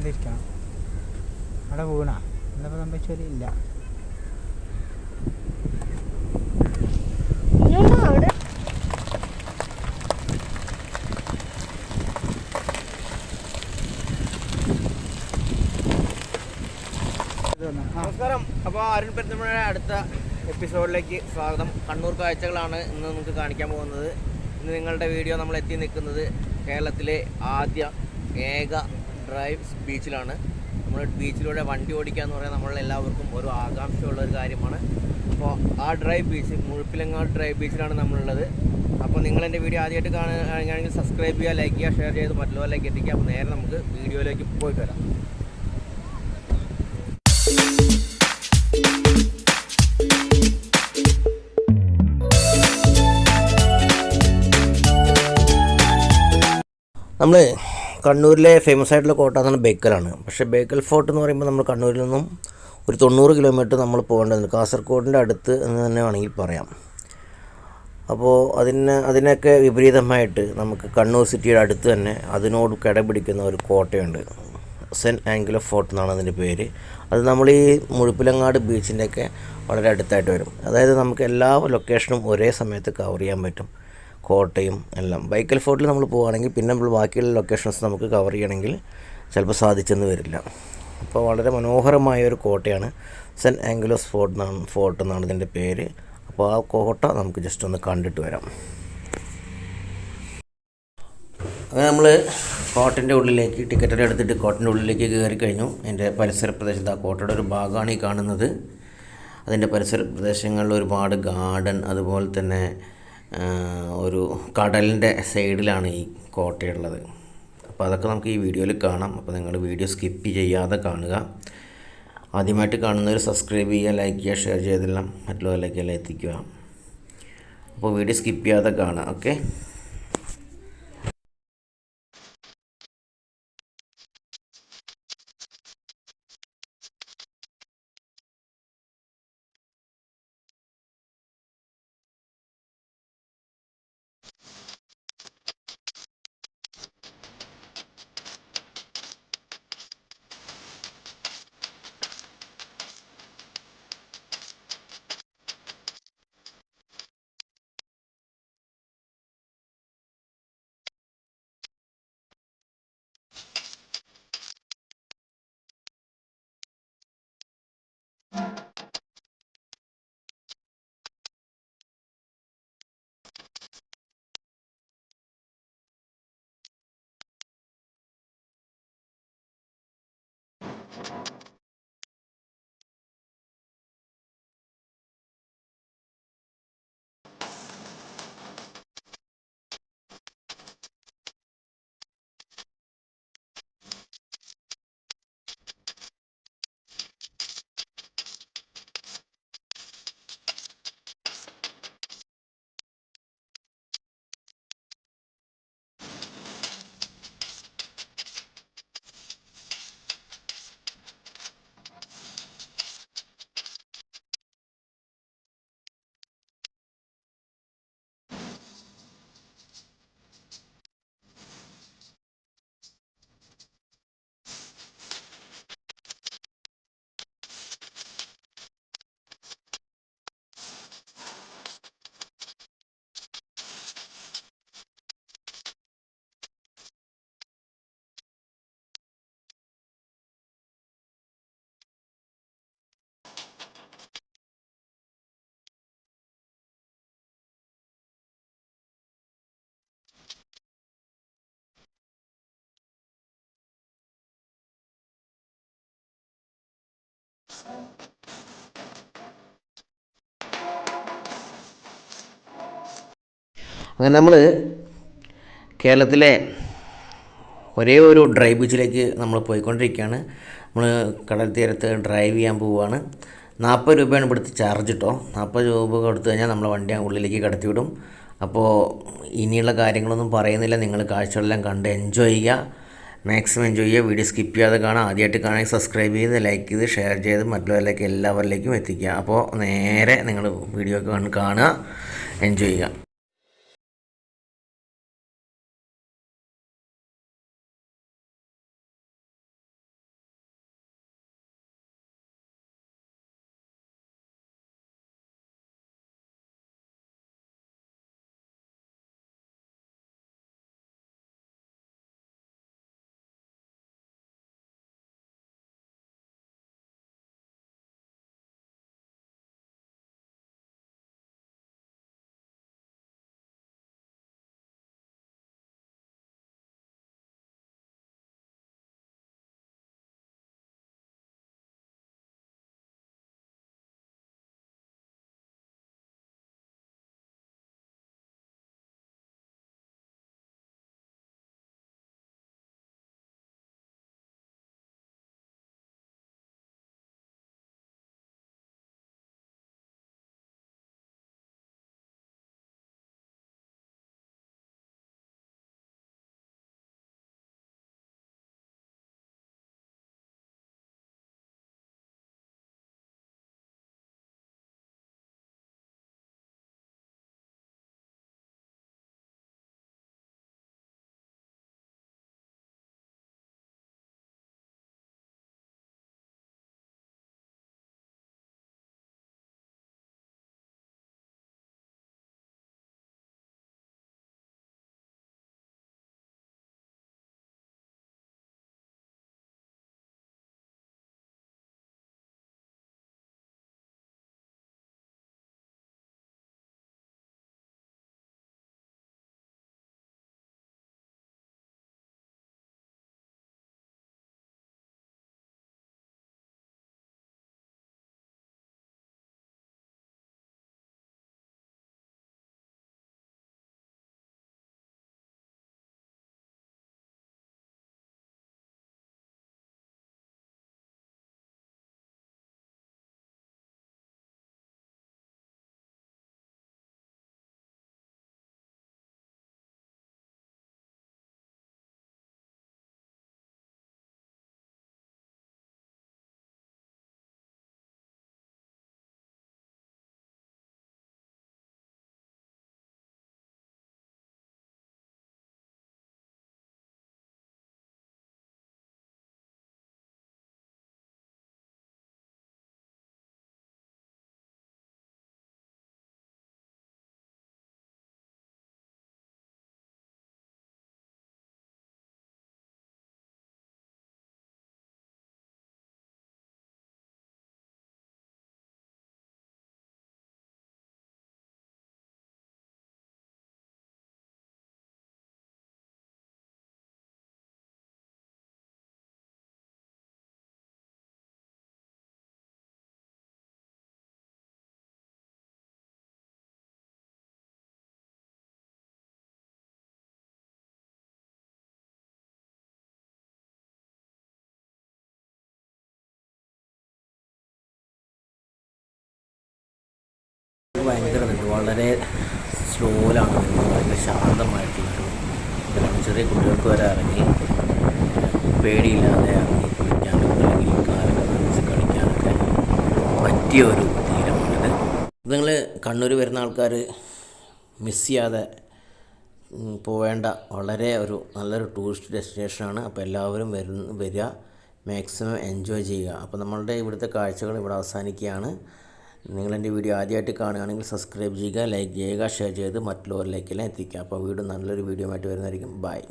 നോക്കിക്കൊണ്ടിരിക്കണം. അവിടെ വീണ എന്നപ്പോൾ സംഭവിച്ചില്ല. നമസ്കാരം. അപ്പോൾ അരുൺ പെരുന്തമഴയുടെ അടുത്ത എപ്പിസോഡിലേക്ക് സ്വാഗതം. കണ്ണൂർ കാഴ്ചകളാണ് ഇന്ന് നമുക്ക് കാണിക്കാൻ പോകുന്നത്. ഇന്ന് നിങ്ങളുടെ വീഡിയോ നമ്മൾ എത്തി നിൽക്കുന്നത് കേരളത്തിലെ ആദ്യ ഏക ഡ്രൈവ് ബീച്ചിലാണ്. നമ്മൾ ബീച്ചിലൂടെ വണ്ടി ഓടിക്കുക എന്ന് പറയുന്നത് നമ്മളെല്ലാവർക്കും ഒരു ആകാംക്ഷയുള്ളൊരു കാര്യമാണ്. അപ്പോൾ ആ ഡ്രൈവ് ബീച്ച് മുഴുപ്പിലങ്ങാട് ഡ്രൈവ് ബീച്ചിലാണ് നമ്മളുള്ളത്. അപ്പോൾ നിങ്ങളെൻ്റെ വീഡിയോ ആദ്യമായിട്ട് കാണുകയാണെങ്കിൽ സബ്സ്ക്രൈബ് ചെയ്യുക, ലൈക്ക് ചെയ്യുക, ഷെയർ ചെയ്ത് മറ്റുള്ളവരിലേക്ക് എത്തിക്കുക. അപ്പോൾ നേരെ നമുക്ക് വീഡിയോയിലേക്ക് പോയിട്ട് വരാം. നമ്മൾ കണ്ണൂരിലെ ഫേമസ് ആയിട്ടുള്ള കോട്ട എന്ന് പറഞ്ഞാൽ ബേക്കലാണ്. പക്ഷേ ബേക്കൽ ഫോർട്ട് എന്ന് പറയുമ്പോൾ നമ്മൾ കണ്ണൂരിൽ നിന്നും ഒരു 90 കിലോമീറ്റർ നമ്മൾ പോകേണ്ടതുണ്ട്. കാസർഗോഡിൻ്റെ അടുത്ത് എന്ന് തന്നെ വേണമെങ്കിൽ പറയാം. അപ്പോൾ അതിനൊക്കെ വിപരീതമായിട്ട് നമുക്ക് കണ്ണൂർ സിറ്റിയുടെ അടുത്ത് തന്നെ അതിനോട് കിടപിടിക്കുന്ന ഒരു കോട്ടയുണ്ട്. സെൻറ്റ് ആംഗിലോ ഫോർട്ട് എന്നാണ് അതിൻ്റെ പേര്. അത് നമ്മൾ ഈ മുഴുപ്പിലങ്ങാട് ബീച്ചിൻ്റെയൊക്കെ വളരെ അടുത്തായിട്ട് വരും. അതായത് നമുക്ക് എല്ലാ ലൊക്കേഷനും ഒരേ സമയത്ത് കവർ ചെയ്യാൻ പറ്റും. കോട്ടയും എല്ലാം. ബേക്കൽ ഫോർട്ടിൽ നമ്മൾ പോവുകയാണെങ്കിൽ പിന്നെ നമ്മൾ ബാക്കിയുള്ള ലൊക്കേഷൻസ് നമുക്ക് കവർ ചെയ്യണമെങ്കിൽ ചിലപ്പോൾ സാധിച്ചെന്ന് വരില്ല. അപ്പോൾ വളരെ മനോഹരമായ ഒരു കോട്ടയാണ്. സെൻറ്റ് ആംഗിലോസ് ഫോർട്ട് എന്നാണ് ഇതിൻ്റെ പേര്. അപ്പോൾ ആ കോട്ട നമുക്ക് ജസ്റ്റ് ഒന്ന് കണ്ടിട്ട് വരാം. അങ്ങനെ നമ്മൾ കോട്ടൻ്റെ ഉള്ളിലേക്ക് ടിക്കറ്റ് എടുത്തിട്ട് കോട്ടൻ്റെ ഉള്ളിലേക്ക് കയറി കഴിഞ്ഞു. എൻ്റെ പരിസര പ്രദേശത്ത് ആ കോട്ടയുടെ ഒരു ഭാഗമാണ് ഈ കാണുന്നത്. അതിൻ്റെ പരിസര പ്രദേശങ്ങളിൽ ഒരുപാട് ഗാർഡൻ, അതുപോലെ തന്നെ ഒരു കടലിൻ്റെ സൈഡിലാണ് ഈ കോട്ടയുള്ളത്. അപ്പോൾ അതൊക്കെ നമുക്ക് ഈ വീഡിയോയിൽ കാണാം. അപ്പോൾ നിങ്ങൾ വീഡിയോ സ്കിപ്പ് ചെയ്യാതെ കാണുക. ആദ്യമായിട്ട് കാണുന്നവർ സബ്സ്ക്രൈബ് ചെയ്യുക, ലൈക്ക് ചെയ്യുക, ഷെയർ ചെയ്തെല്ലാം മറ്റുള്ളവരിലേക്കെല്ലാം എത്തിക്കുക. അപ്പോൾ വീഡിയോ സ്കിപ്പ് ചെയ്യാതെ കാണുക. ഓക്കെ. അങ്ങനെ നമ്മൾ കേരളത്തിലെ ഒരേ ഒരു ഡ്രൈവ് ബീച്ചിലേക്ക് നമ്മൾ പോയിക്കൊണ്ടിരിക്കുകയാണ്. നമ്മൾ കടൽ തീരത്ത് ഡ്രൈവ് ചെയ്യാൻ പോവുകയാണ്. 40 രൂപയാണ് ഇവിടുത്തെ ചാർജ് കേട്ടോ. 40 രൂപ കൊടുത്തു കഴിഞ്ഞാൽ നമ്മളെ വണ്ടി ഉള്ളിലേക്ക് കടത്തിവിടും. അപ്പോൾ ഇനിയുള്ള കാര്യങ്ങളൊന്നും പറയുന്നില്ല. നിങ്ങൾ കാഴ്ചകളെല്ലാം കണ്ട് എൻജോയ് ചെയ്യുക, മാക്സിമം എൻജോയ് ചെയ്യുക. വീഡിയോ സ്കിപ്പ് ചെയ്യാതെ കാണാം. ആദ്യമായിട്ട് കാണാൻ സബ്സ്ക്രൈബ് ചെയ്ത് ലൈക്ക് ചെയ്ത് ഷെയർ ചെയ്ത് മറ്റുള്ളവരിലേക്ക് എല്ലാവരിലേക്കും എത്തിക്കുക. അപ്പോൾ നേരെ നിങ്ങൾ വീഡിയോ കാണുക, എൻജോയ് ചെയ്യുക. ഭയങ്കര വളരെ സ്ലോയിലാണ് വരുന്നത്, ഭയങ്കര ശാന്തമായിട്ടുള്ളൊരു ഇതിലാണ്. ചെറിയ കുട്ടികൾക്ക് വരെ ഇറങ്ങി പേടിയില്ലാതെ ഇറങ്ങി കുളിക്കാനും അല്ലെങ്കിൽ കാലൊക്കെ നനച്ച് കളിക്കാനൊക്കെ പറ്റിയ ഒരു തീരമാണിത്. ഇത് നിങ്ങൾ കണ്ണൂർ വരുന്ന ആൾക്കാർ മിസ് ചെയ്യാതെ പോവേണ്ട വളരെ നല്ലൊരു ടൂറിസ്റ്റ് ഡെസ്റ്റിനേഷനാണ്. അപ്പോൾ എല്ലാവരും വരിക, മാക്സിമം എൻജോയ് ചെയ്യുക. അപ്പോൾ നമ്മളുടെ ഇവിടുത്തെ കാഴ്ചകൾ ഇവിടെ അവസാനിക്കുകയാണ്. നിങ്ങളെൻ്റെ വീഡിയോ ആദ്യമായിട്ട് കാണുകയാണെങ്കിൽ സബ്സ്ക്രൈബ് ചെയ്യുക, ലൈക്ക് ചെയ്യുക, ഷെയർ ചെയ്ത് മറ്റുള്ളവരിലേക്കെല്ലാം എത്തിക്കുക. അപ്പോൾ നല്ലൊരു വീഡിയോ ആയിട്ട് വരുന്നതായിരിക്കും. ബൈ.